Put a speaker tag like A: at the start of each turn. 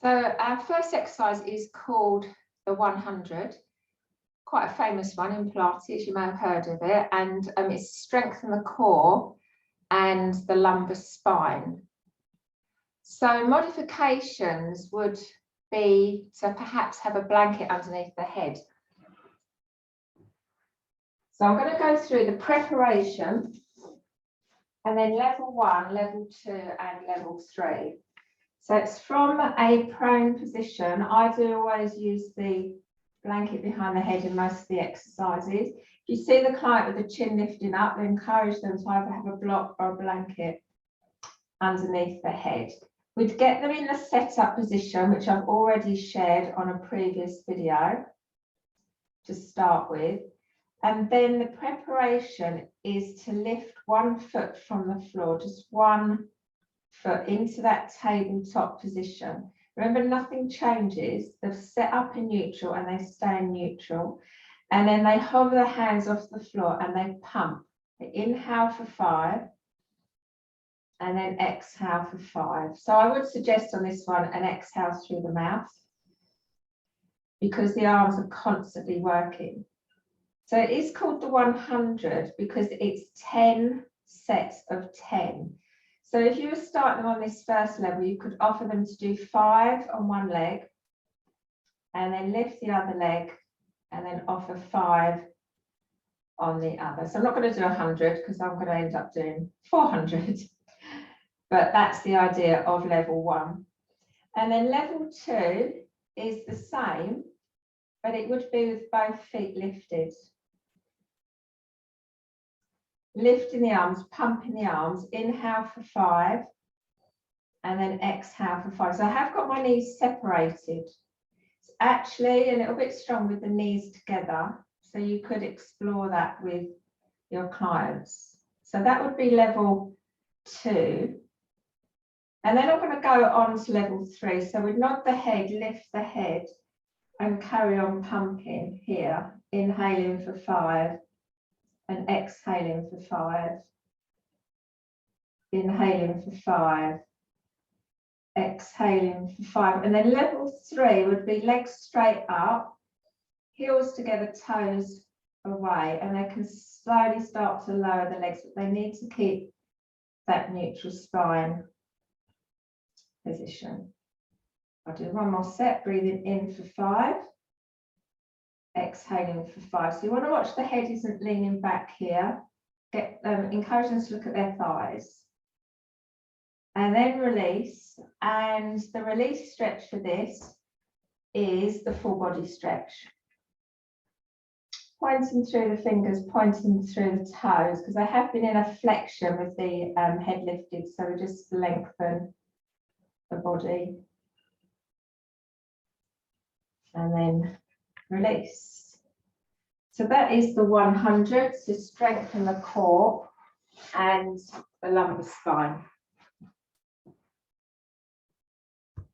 A: So our first exercise is called the 100. Quite a famous one in Pilates, you may have heard of it, and it's strengthen the core and the lumbar spine. So modifications would be to perhaps have a blanket underneath the head. So I'm going to go through the preparation and then level 1, level 2 and level 3. So it's from a prone position. I do always use the blanket behind the head in most of the exercises. If you see the client with the chin lifting up, then encourage them to either have a block or a blanket underneath the head. We'd get them in the setup position, which I've already shared on a previous video to start with. And then the preparation is to lift 1 foot from the floor, just 1 foot into that tabletop position. Remember, nothing changes. They're set up in neutral and they stay in neutral. And then they hover their hands off the floor and they pump. They inhale for 5 and then exhale for 5. So I would suggest on this one an exhale through the mouth because the arms are constantly working. So it is called the 100 because it's 10 sets of 10. So if you were starting them on this first level, you could offer them to do 5 on one leg and then lift the other leg and then offer 5 on the other. So I'm not going to do 100 because I'm going to end up doing 400. But that's the idea of level 1. And then level 2 is the same, but it would be with both feet lifted. Lifting the arms, pumping the arms, inhale for 5 and then exhale for 5. So I have got my knees separated. It's actually a little bit strong with the knees together. So you could explore that with your clients. So that would be level 2. And then I'm going to go on to level 3. So we nod the head, lift the head and carry on pumping here. Inhaling for 5. And exhaling for 5, inhaling for 5, exhaling for 5. And then level 3 would be legs straight up, heels together, toes away, and they can slowly start to lower the legs, but they need to keep that neutral spine position. I'll do one more set, breathing in for 5. Exhaling for 5. So you want to watch the head isn't leaning back here. Encourage them to look at their thighs. And then release. And the release stretch for this is the full body stretch. Pointing through the fingers, pointing through the toes, because I have been in a flexion with the head lifted. So we just lengthen the body. And then release. So that is the 100 to strengthen the core and the lumbar spine.